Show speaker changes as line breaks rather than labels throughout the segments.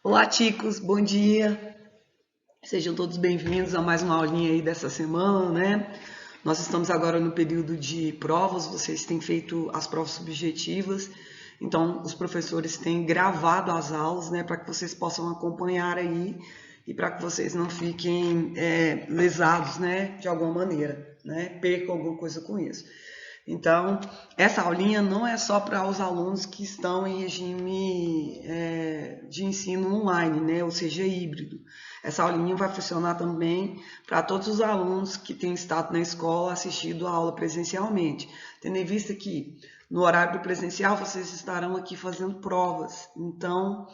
Olá, ticos, bom dia. Sejam todos bem-vindos a mais uma aulinha aí dessa semana, né? Nós estamos agora no período de provas, vocês têm feito as provas subjetivas, então os professores têm gravado as aulas, né, para que vocês possam acompanhar aí e para que vocês não fiquem lesados, né, de alguma maneira, né? Percam alguma coisa com isso. Então, essa aulinha não é só para os alunos que estão em regime de ensino online, né? Ou seja, híbrido. Essa aulinha vai funcionar também para todos os alunos que têm estado na escola assistindo a aula presencialmente. Tendo em vista que no horário do presencial vocês estarão aqui fazendo provas. Então,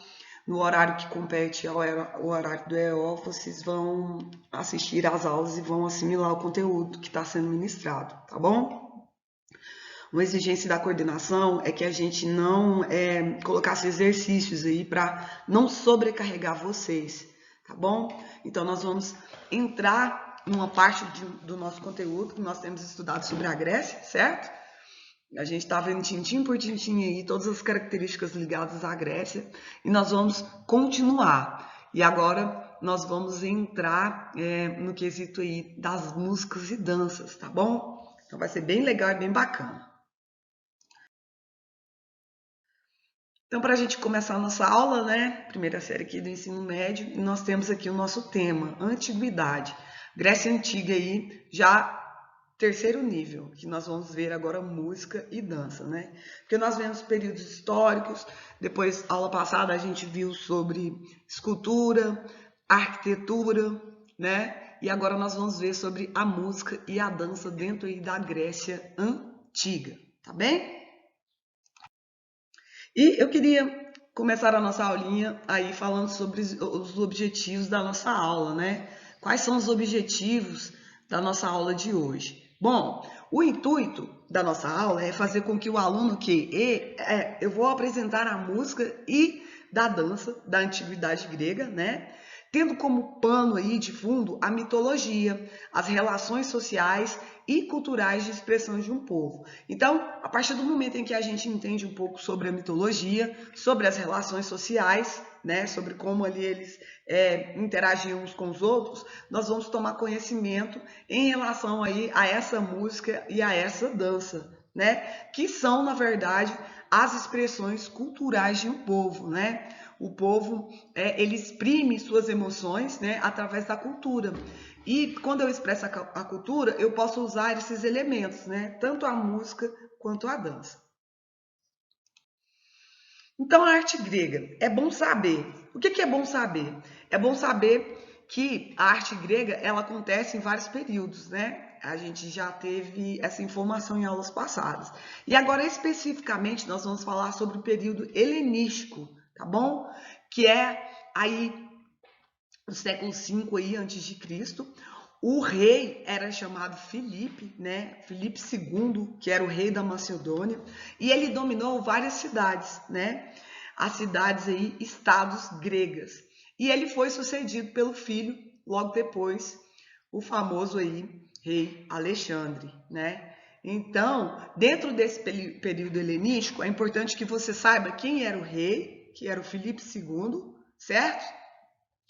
no horário que compete ao horário do EO, vocês vão assistir às aulas e vão assimilar o conteúdo que está sendo ministrado, tá bom? Uma exigência da coordenação é que a gente não colocasse exercícios aí para não sobrecarregar vocês, tá bom? Então, nós vamos entrar numa parte do nosso conteúdo que nós temos estudado sobre a Grécia, certo? A gente está vendo tintim por tintim aí todas as características ligadas à Grécia e nós vamos continuar. E agora nós vamos entrar no quesito aí das músicas e danças, tá bom? Então vai ser bem legal e bem bacana. Então, para a gente começar a nossa aula, né, primeira série aqui do ensino médio, nós temos aqui o nosso tema, Antiguidade. Grécia Antiga aí, já terceiro nível, que nós vamos ver agora música e dança, né? Porque nós vemos períodos históricos, depois, aula passada, a gente viu sobre escultura, arquitetura, né? E agora nós vamos ver sobre a música e a dança dentro aí da Grécia Antiga, tá bem? E eu queria começar a nossa aulinha aí falando sobre os objetivos da nossa aula, né? Quais são os objetivos da nossa aula de hoje? Bom, o intuito da nossa aula é fazer com que o aluno eu vou apresentar a música e da dança da antiguidade grega, né? Tendo como pano aí de fundo a mitologia, as relações sociais e culturais de expressão de um povo. Então, a partir do momento em que a gente entende um pouco sobre a mitologia, sobre as relações sociais, né, sobre como ali eles interagiam uns com os outros, nós vamos tomar conhecimento em relação aí a essa música e a essa dança, né, que são, na verdade, as expressões culturais de um povo, né? O povo, ele exprime suas emoções, né, através da cultura. E quando eu expresso a cultura, eu posso usar esses elementos, né? Tanto a música quanto a dança. Então, a arte grega, é bom saber. O que é bom saber? É bom saber que a arte grega, ela acontece em vários períodos, né? A gente já teve essa informação em aulas passadas. E agora, especificamente, nós vamos falar sobre o período helenístico, tá bom? Que é aí no século V aí, antes de Cristo. O rei era chamado Filipe, né? Filipe II, que era o rei da Macedônia, e ele dominou várias cidades, né? As cidades aí, estados gregas. E ele foi sucedido pelo filho, logo depois, o famoso aí rei Alexandre, né? Então, dentro desse período helenístico, é importante que você saiba quem era o rei, que era o Filipe II, certo?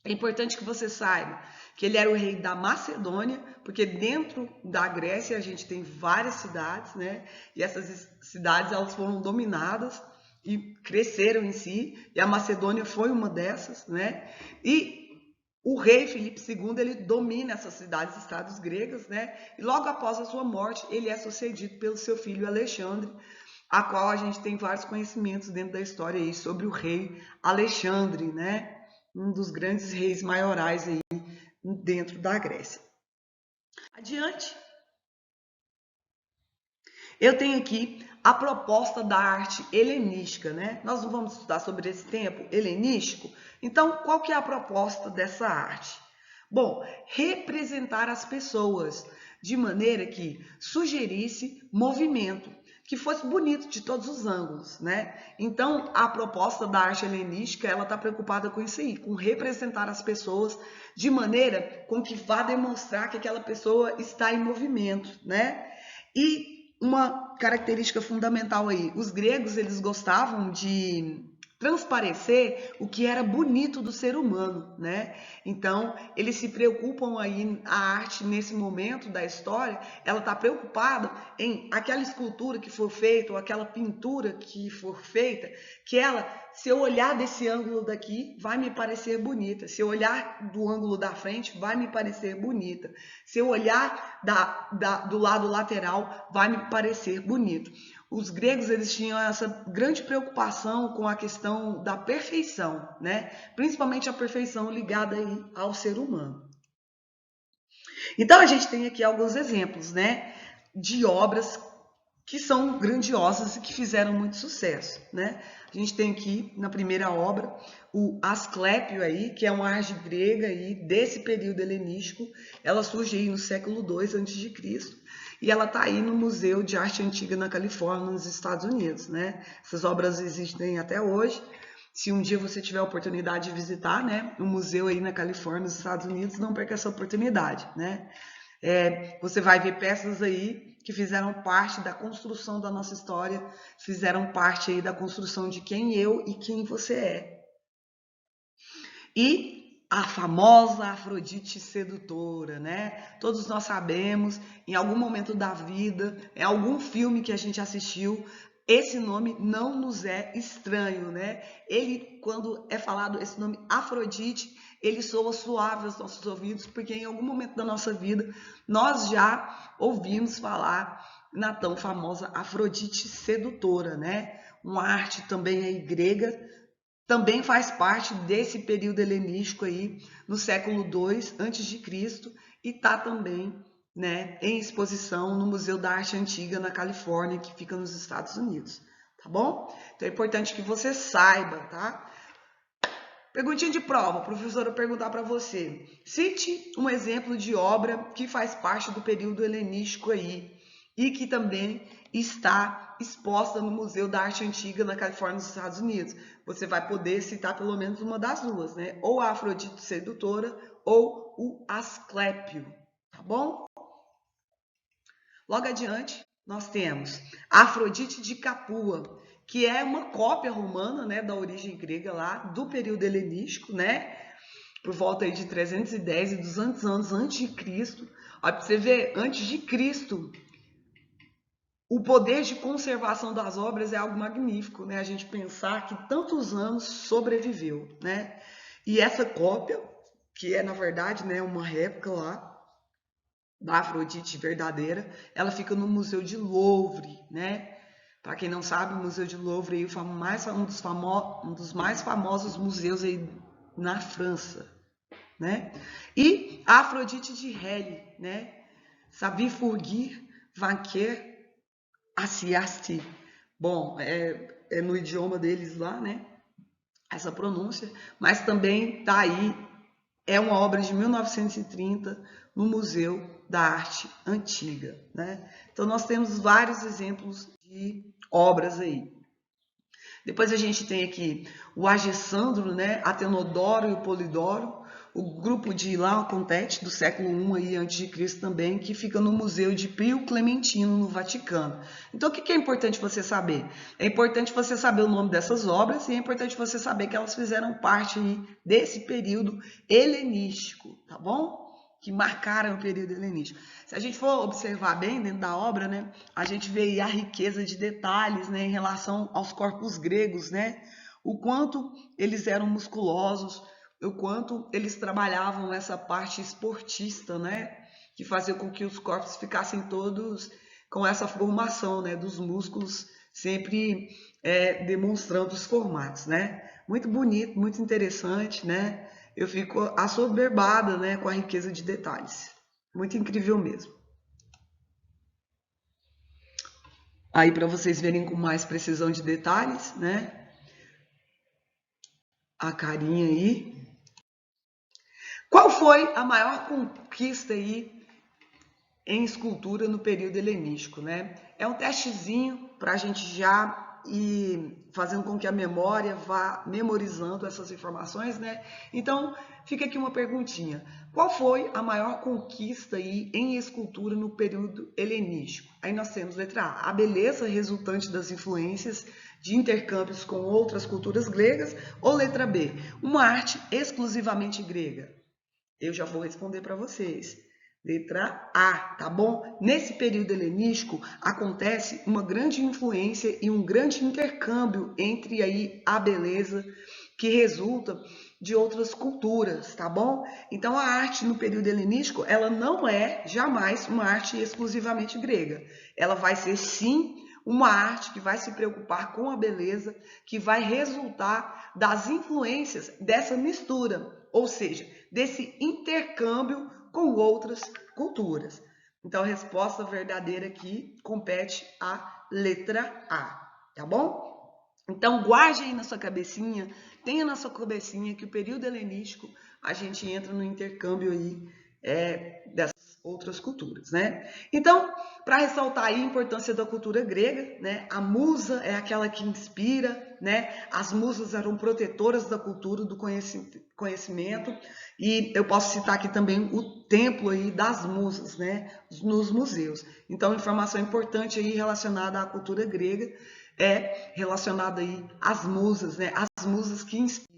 É importante que você saiba que ele era o rei da Macedônia, porque dentro da Grécia a gente tem várias cidades, né? E essas cidades elas foram dominadas e cresceram em si, e a Macedônia foi uma dessas, né? E o rei Filipe II, ele domina essas cidades, estados gregas, né? E logo após a sua morte, ele é sucedido pelo seu filho Alexandre, a qual a gente tem vários conhecimentos dentro da história aí sobre o rei Alexandre, né? Um dos grandes reis maiorais aí dentro da Grécia. Adiante. Eu tenho aqui a proposta da arte helenística, né? Nós não vamos estudar sobre esse tempo helenístico. Então, qual que é a proposta dessa arte? Bom, representar as pessoas de maneira que sugerisse movimento, que fosse bonito de todos os ângulos, né? Então, a proposta da arte helenística, ela está preocupada com isso aí, com representar as pessoas de maneira com que vá demonstrar que aquela pessoa está em movimento, né? E uma característica fundamental aí, os gregos, eles gostavam de transparecer o que era bonito do ser humano, né? Então, eles se preocupam aí, a arte nesse momento da história, ela está preocupada em aquela escultura que for feita, ou aquela pintura que for feita, que ela, se eu olhar desse ângulo daqui, vai me parecer bonita. Se eu olhar do ângulo da frente, vai me parecer bonita. Se eu olhar do lado lateral, vai me parecer bonito. Os gregos, eles tinham essa grande preocupação com a questão da perfeição, né? Principalmente a perfeição ligada aí ao ser humano. Então, a gente tem aqui alguns exemplos, né, de obras que são grandiosas e que fizeram muito sucesso, né? A gente tem aqui, na primeira obra, o Asclépio aí, que é uma arte grega aí, desse período helenístico. Ela surge aí no século II a.C., e ela está aí no Museu de Arte Antiga na Califórnia, nos Estados Unidos, né? Essas obras existem até hoje. Se um dia você tiver a oportunidade de visitar, né, um museu aí na Califórnia, nos Estados Unidos, não perca essa oportunidade, né? Você vai ver peças aí que fizeram parte da construção da nossa história, fizeram parte aí da construção de quem eu e quem você é. E a famosa Afrodite sedutora, né? Todos nós sabemos, em algum momento da vida, em algum filme que a gente assistiu, esse nome não nos é estranho, né? Ele, quando é falado esse nome Afrodite, ele soa suave aos nossos ouvidos, porque em algum momento da nossa vida nós já ouvimos falar na tão famosa Afrodite sedutora, né? Uma arte também aí grega, também faz parte desse período helenístico aí, no século II a.C., e está também, né, em exposição no Museu da Arte Antiga na Califórnia, que fica nos Estados Unidos, tá bom? Então é importante que você saiba, tá? Perguntinha de prova, a professora perguntar para você. Cite um exemplo de obra que faz parte do período helenístico aí e que também está exposta no Museu da Arte Antiga na Califórnia, nos Estados Unidos. Você vai poder citar pelo menos uma das duas, né? Ou a Afrodite sedutora ou o Asclépio, tá bom? Logo adiante, nós temos a Afrodite de Capua, que é uma cópia romana, né, da origem grega lá, do período helenístico, né, por volta aí de 310 e 200 anos antes de Cristo. Olha, para você ver, antes de Cristo, o poder de conservação das obras é algo magnífico, né, a gente pensar que tantos anos sobreviveu, né, e essa cópia, que é na verdade, né, uma réplica lá, da Afrodite verdadeira, ela fica no Museu de Louvre, né? Para quem não sabe, o Museu de Louvre é um dos mais famosos museus aí na França, né? E a Afrodite de Helle, né? Savi Furgir Vanquer Assiasti. Bom, é no idioma deles lá, né? Essa pronúncia, mas também tá aí, é uma obra de 1930 no Museu da Arte Antiga, né? Então nós temos vários exemplos de obras aí. Depois a gente tem aqui o Agessandro, né? Atenodoro e o Polidoro, o grupo de Laocontete do século I aí a.C. também, que fica no Museu de Pio Clementino, no Vaticano. Então, o que é importante você saber? É importante você saber o nome dessas obras e é importante você saber que elas fizeram parte aí desse período helenístico, tá bom? Que marcaram o período helenístico. Se a gente for observar bem dentro da obra, né, a gente vê aí a riqueza de detalhes, né, em relação aos corpos gregos, né, o quanto eles eram musculosos, o quanto eles trabalhavam essa parte esportista, né, que fazia com que os corpos ficassem todos com essa formação, né, dos músculos sempre demonstrando os formatos, né. Muito bonito, muito interessante, né. Eu fico assoberbada, né, com a riqueza de detalhes. Muito incrível mesmo. Aí para vocês verem com mais precisão de detalhes, né? A carinha aí. Qual foi a maior conquista aí em escultura no período helenístico, né? É um testezinho para a gente já ir fazendo com que a memória vá memorizando essas informações, né? Então, fica aqui uma perguntinha. Qual foi a maior conquista aí em escultura no período helenístico? Aí nós temos letra A, a beleza resultante das influências de intercâmbios com outras culturas gregas, ou letra B, uma arte exclusivamente grega? Eu já vou responder para vocês. Letra A, tá bom? Nesse período helenístico acontece uma grande influência e um grande intercâmbio entre aí a beleza que resulta de outras culturas, tá bom? Então a arte no período helenístico, ela não é jamais uma arte exclusivamente grega. Ela vai ser sim uma arte que vai se preocupar com a beleza, que vai resultar das influências dessa mistura, ou seja, desse intercâmbio com outras culturas. Então, a resposta verdadeira aqui compete à letra A, tá bom? Então, guarde aí na sua cabecinha, tenha na sua cabecinha que o período helenístico a gente entra no intercâmbio aí dessas outras culturas, né? Então, para ressaltar aí a importância da cultura grega, né? A musa é aquela que inspira, né? As musas eram protetoras da cultura, do conhecimento, e eu posso citar aqui também o templo aí das musas, né? Nos museus. Então, informação importante aí relacionada à cultura grega é relacionada aí às musas, né? As musas que inspiram.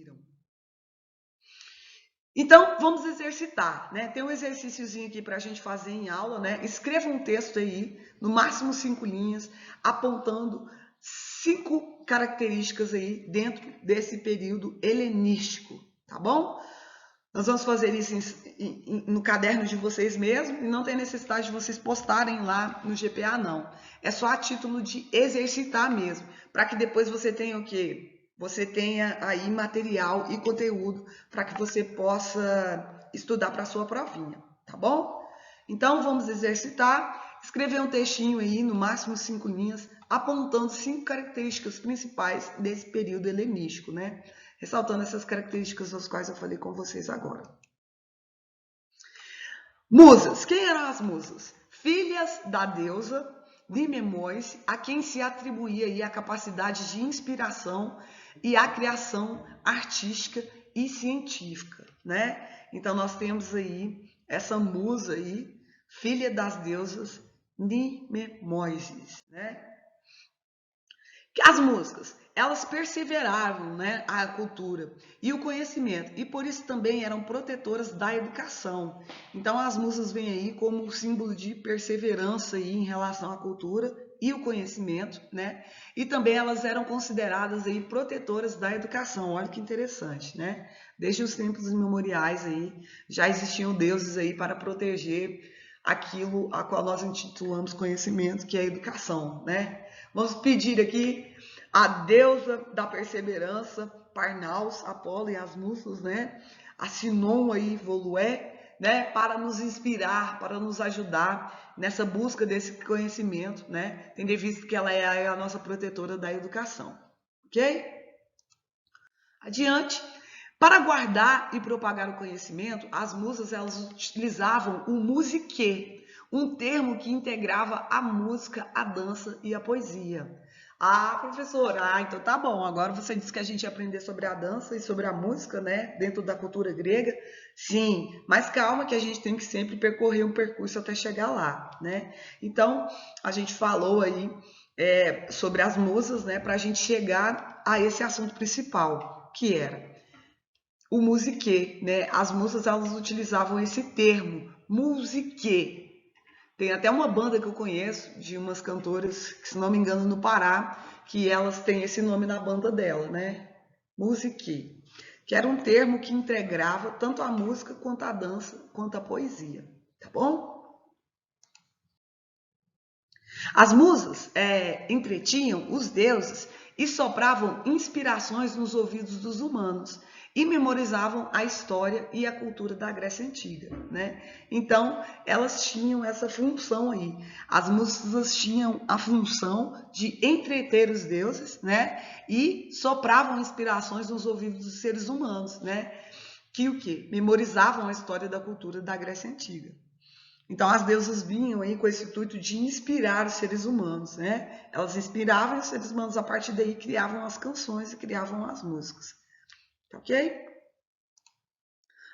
Então, vamos exercitar, né? Tem um exercíciozinho aqui para a gente fazer em aula, né? Escreva um texto aí, no máximo 5 linhas, apontando 5 características aí dentro desse período helenístico, tá bom? Nós vamos fazer isso no caderno de vocês mesmo e não tem necessidade de vocês postarem lá no GPA, não. É só a título de exercitar mesmo, para que depois você tenha o quê? Você tenha aí material e conteúdo para que você possa estudar para a sua provinha, tá bom? Então, vamos exercitar, escrever um textinho aí, no máximo 5 linhas, apontando 5 características principais desse período helenístico, né? Ressaltando essas características das quais eu falei com vocês agora. Musas. Quem eram as musas? Filhas da deusa Nimemóis, a quem se atribuía aí a capacidade de inspiração e a criação artística e científica, né? Então nós temos aí essa musa aí, filha das deusas Nimemóis, né? As músicas, elas perseveravam, né, a cultura e o conhecimento, e por isso também eram protetoras da educação. Então as musas vêm aí como símbolo de perseverança aí em relação à cultura e o conhecimento, né? E também elas eram consideradas aí protetoras da educação. Olha que interessante, né? Desde os tempos imemoriais aí já existiam deuses aí para proteger aquilo a qual nós intitulamos conhecimento, que é a educação, né? Vamos pedir aqui a deusa da perseverança, Parnaus, Apolo e as musas, né? A Sinon aí, Volué, né? Para nos inspirar, para nos ajudar nessa busca desse conhecimento, né? Tendo visto que ela é a nossa protetora da educação, ok? Adiante. Para guardar e propagar o conhecimento, as musas elas utilizavam o musiquê, um termo que integrava a música, a dança e a poesia. Ah, professora, então tá bom. Agora você disse que a gente ia aprender sobre a dança e sobre a música, né? Dentro da cultura grega. Sim, mas calma que a gente tem que sempre percorrer um percurso até chegar lá, né? Então, a gente falou aí sobre as musas, né? Para a gente chegar a esse assunto principal, que era o musiquê, né? As musas elas utilizavam esse termo, musiquê. Tem até uma banda que eu conheço de umas cantoras, que, se não me engano, no Pará, que elas têm esse nome na banda dela, né? Musiquê, que era um termo que integrava tanto a música quanto a dança, quanto a poesia, tá bom? As musas entretinham os deuses e sopravam inspirações nos ouvidos dos humanos e memorizavam a história e a cultura da Grécia Antiga, né? Então, elas tinham essa função aí. As musas tinham a função de entreter os deuses, né? E sopravam inspirações nos ouvidos dos seres humanos, né? Que o quê? Memorizavam a história da cultura da Grécia Antiga. Então, as deusas vinham aí com esse intuito de inspirar os seres humanos, né? Elas inspiravam os seres humanos, a partir daí criavam as canções e criavam as músicas. Ok?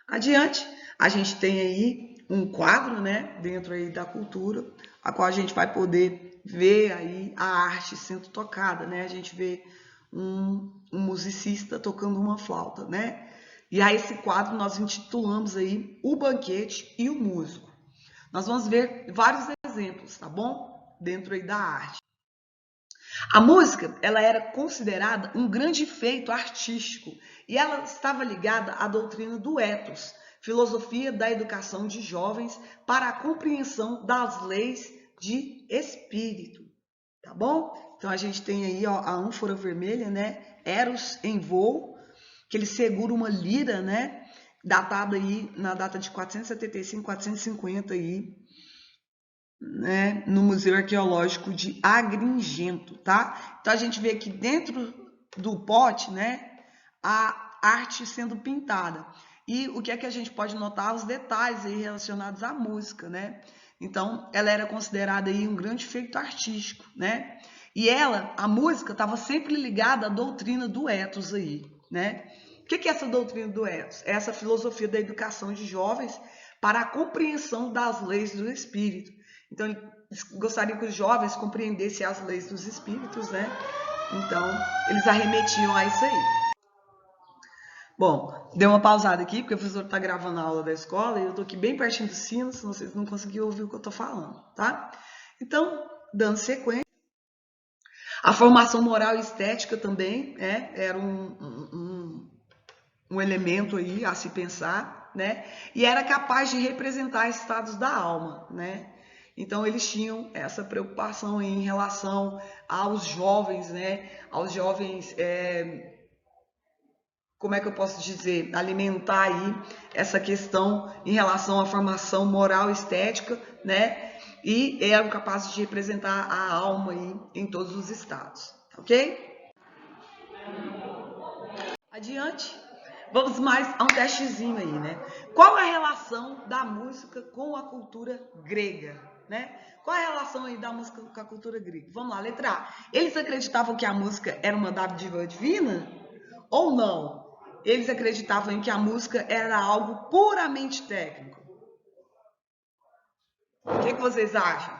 Adiante, a gente tem aí um quadro, né, dentro aí da cultura, a qual a gente vai poder ver aí a arte sendo tocada, né? A gente vê um musicista tocando uma flauta, né? E a esse quadro nós intitulamos aí O Banquete e o Músico. Nós vamos ver vários exemplos, tá bom? Dentro aí da arte. A música, ela era considerada um grande feito artístico e ela estava ligada à doutrina do ethos, filosofia da educação de jovens para a compreensão das leis de espírito, tá bom? Então a gente tem aí ó, a ânfora vermelha, né? Eros em voo, que ele segura uma lira, né? Datada aí na data de 475, 450 aí, né, no Museu Arqueológico de Agrigento, tá? Então a gente vê aqui dentro do pote, né, a arte sendo pintada. E o que é que a gente pode notar? Os detalhes aí relacionados à música, né? Então, ela era considerada aí um grande feito artístico, né? E ela, a música, estava sempre ligada à doutrina do ethos aí, né? O que é essa doutrina do ethos? É essa filosofia da educação de jovens para a compreensão das leis do espírito. Então, eles gostariam que os jovens compreendessem as leis dos espíritos, né? Então, eles arremetiam a isso aí. Bom, deu uma pausada aqui, porque o professor está gravando a aula da escola e eu estou aqui bem pertinho do sino, senão vocês não conseguiram ouvir o que eu estou falando, tá? Então, dando sequência, a formação moral e estética também era um elemento aí a se pensar, né? E era capaz de representar estados da alma, né? Então, eles tinham essa preocupação em relação aos jovens, né? Aos jovens, como é que eu posso dizer? Alimentar aí essa questão em relação à formação moral e estética, né? E eram capazes de representar a alma aí em todos os estados, ok? Adiante. Vamos mais a um testezinho aí, né? Qual a relação da música com a cultura grega, né? Qual a relação aí da música com a cultura grega? Vamos lá, letra A. Eles acreditavam que a música era uma dádiva divina ou não? Eles acreditavam em que a música era algo puramente técnico. O que vocês acham?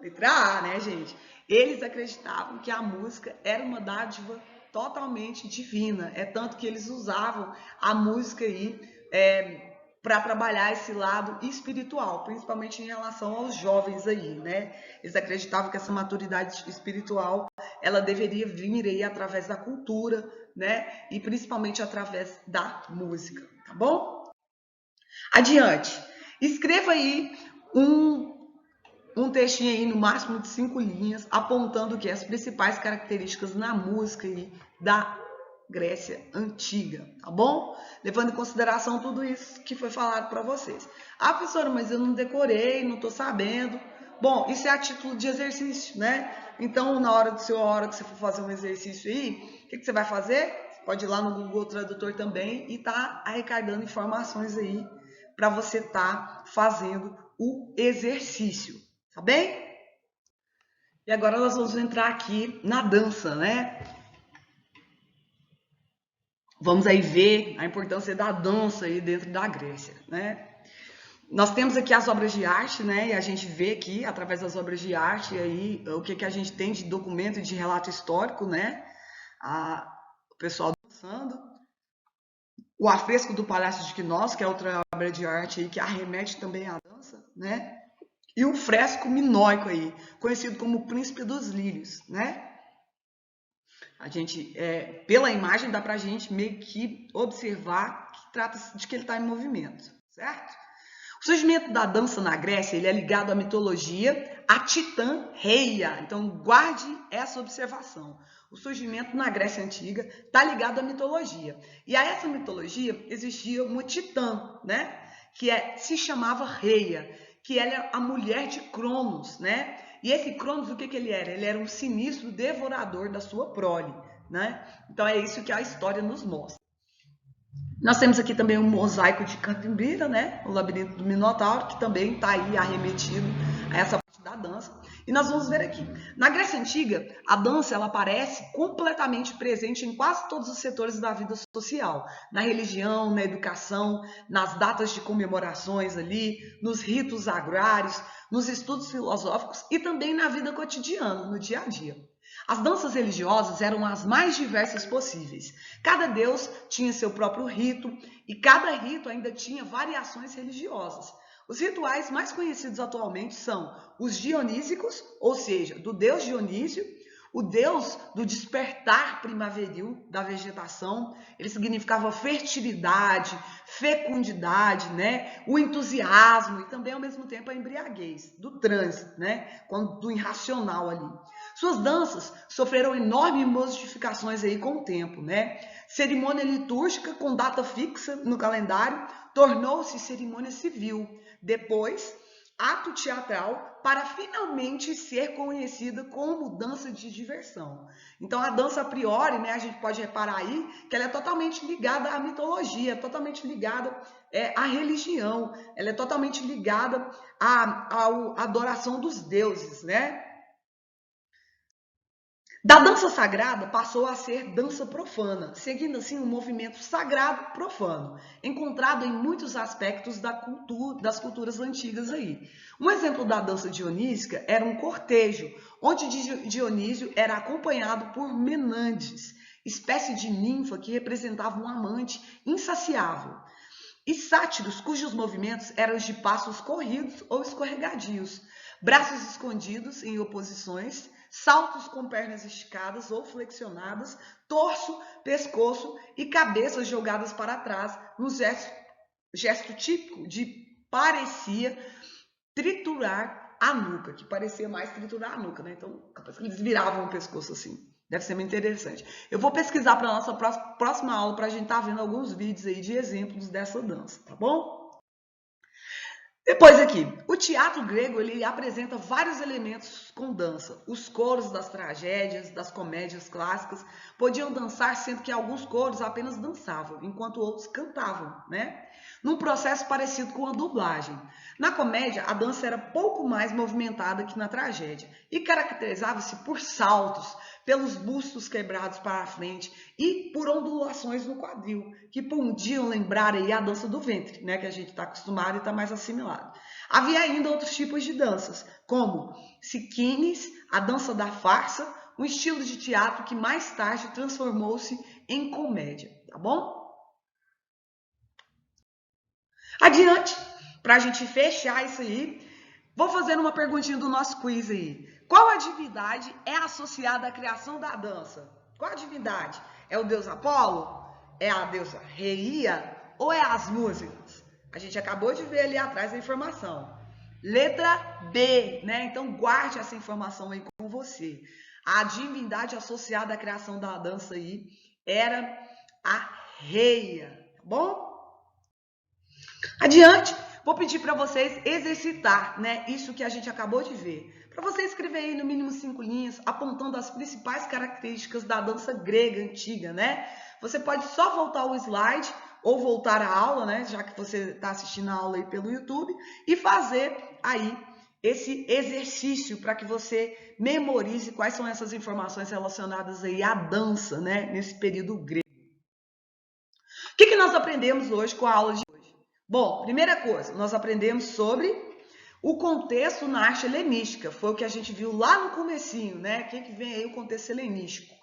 Letra A, né, gente? Eles acreditavam que a música era uma dádiva totalmente divina. É tanto que eles usavam a música aí para trabalhar esse lado espiritual, principalmente em relação aos jovens aí, né? Eles acreditavam que essa maturidade espiritual, ela deveria vir aí através da cultura, né? E principalmente através da música, tá bom? Adiante. Escreva aí um textinho aí no máximo de 5 linhas, apontando que as principais características na música aí da Grécia Antiga, tá bom? Levando em consideração tudo isso que foi falado para vocês. Ah, professora, mas eu não decorei, não estou sabendo. Bom, isso é a título de exercício, né? Então, na hora que você for fazer um exercício aí, o que você vai fazer? Você pode ir lá no Google Tradutor também e tá arrecadando informações aí para você estar fazendo o exercício, tá bem? E agora nós vamos entrar aqui na dança, né? Vamos aí ver a importância da dança aí dentro da Grécia, né? Nós temos aqui as obras de arte, né? E a gente vê aqui, através das obras de arte, aí, o que a gente tem de documento e de relato histórico, né? O pessoal dançando. O afresco do Palácio de Quinos, que é outra obra de arte aí, que arremete também à dança, né? E o fresco minoico aí, conhecido como o Príncipe dos Lírios, né? A gente, pela imagem, dá pra gente meio que observar que trata-se de que ele está em movimento, certo? O surgimento da dança na Grécia, ele é ligado à mitologia, a Titã Reia. Então, guarde essa observação. O surgimento na Grécia Antiga está ligado à mitologia. E a essa mitologia existia uma Titã, né? Que se chamava Reia, que ela é a mulher de Cronos, né? E esse Cronos, o que ele era? Ele era um sinistro devorador da sua prole, né? Então, é isso que a história nos mostra. Nós temos aqui também um mosaico de Campimbira, né? O labirinto do Minotauro, que também está aí arremetido a essa parte da dança. E nós vamos ver aqui. Na Grécia Antiga, a dança ela aparece completamente presente em quase todos os setores da vida social. Na religião, na educação, nas datas de comemorações ali, nos ritos agrários, nos estudos filosóficos e também na vida cotidiana, no dia a dia. As danças religiosas eram as mais diversas possíveis. Cada deus tinha seu próprio rito e cada rito ainda tinha variações religiosas. Os rituais mais conhecidos atualmente são os dionísicos, ou seja, do deus Dionísio, o deus do despertar primaveril da vegetação. Ele significava fertilidade, fecundidade, né? O entusiasmo e também ao mesmo tempo a embriaguez, do trânsito, né? Do irracional ali. Suas danças sofreram enormes modificações aí com o tempo, né? Cerimônia litúrgica com data fixa no calendário tornou-se cerimônia civil. Depois, ato teatral para finalmente ser conhecida como dança de diversão. Então, a dança a priori, né, a gente pode reparar aí que ela é totalmente ligada à mitologia, totalmente ligada à religião, ela é totalmente ligada à adoração dos deuses, né? Da dança sagrada passou a ser dança profana, seguindo assim um movimento sagrado profano, encontrado em muitos aspectos das culturas antigas aí. Um exemplo da dança dionísica era um cortejo, onde Dionísio era acompanhado por Menandes, espécie de ninfa que representava um amante insaciável, e sátiros cujos movimentos eram de passos corridos ou escorregadios, braços escondidos em oposições, saltos com pernas esticadas ou flexionadas, torso, pescoço e cabeças jogadas para trás, no gesto típico de parecia triturar a nuca, que parecia mais triturar a nuca, né? Então, eles viravam o pescoço assim. Deve ser muito interessante. Eu vou pesquisar para a nossa próxima aula para a gente estar vendo alguns vídeos aí de exemplos dessa dança, tá bom? Depois aqui, o teatro grego ele apresenta vários elementos com dança. Os coros das tragédias, das comédias clássicas podiam dançar, sendo que alguns coros apenas dançavam, enquanto outros cantavam, né? Num processo parecido com a dublagem. Na comédia, a dança era pouco mais movimentada que na tragédia e caracterizava-se por saltos, pelos bustos quebrados para a frente e por ondulações no quadril, que podiam lembrar aí a dança do ventre, né, que a gente está acostumado e está mais assimilado. Havia ainda outros tipos de danças, como siquines, a dança da farsa, um estilo de teatro que mais tarde transformou-se em comédia, tá bom? Adiante, para a gente fechar isso aí, vou fazer uma perguntinha do nosso quiz aí. Qual a divindade é associada à criação da dança? Qual a divindade? É o deus Apolo? É a deusa Reia? Ou é as músicas? A gente acabou de ver ali atrás a informação. Letra B, né? Então guarde essa informação aí com você. A divindade associada à criação da dança aí era a Reia, tá bom? Adiante, vou pedir para vocês exercitar, né, isso que a gente acabou de ver. Para você escrever aí no mínimo 5 linhas, apontando as principais características da dança grega antiga, né? Você pode só voltar o slide ou voltar a aula, né, já que você está assistindo a aula aí pelo YouTube, e fazer aí esse exercício para que você memorize quais são essas informações relacionadas aí à dança, né, nesse período grego. O que nós aprendemos hoje com a aula de hoje? Bom, primeira coisa, nós aprendemos sobre o contexto na arte helenística. Foi o que a gente viu lá no comecinho, né? O que vem aí o contexto helenístico?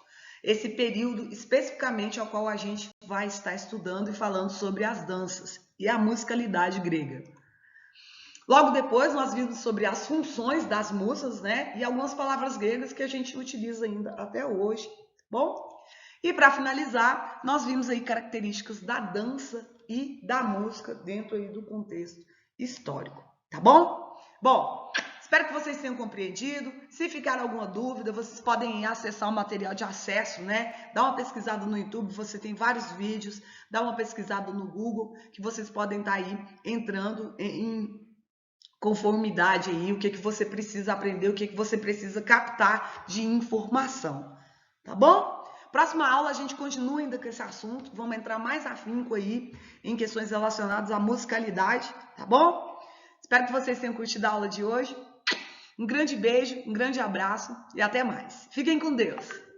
Esse período especificamente ao qual a gente vai estar estudando e falando sobre as danças e a musicalidade grega. Logo depois, nós vimos sobre as funções das musas, né? E algumas palavras gregas que a gente utiliza ainda até hoje, bom? E para finalizar, nós vimos aí características da dança e da música dentro aí do contexto histórico, tá bom? Bom, espero que vocês tenham compreendido. Se ficar alguma dúvida, vocês podem acessar o material de acesso, né? Dá uma pesquisada no YouTube, você tem vários vídeos. Dá uma pesquisada no Google, que vocês podem estar aí entrando em conformidade aí, o que você precisa aprender, o que você precisa captar de informação, tá bom? Próxima aula a gente continua ainda com esse assunto, vamos entrar mais afinco aí em questões relacionadas à musicalidade, tá bom? Espero que vocês tenham curtido a aula de hoje. Um grande beijo, um grande abraço e até mais. Fiquem com Deus!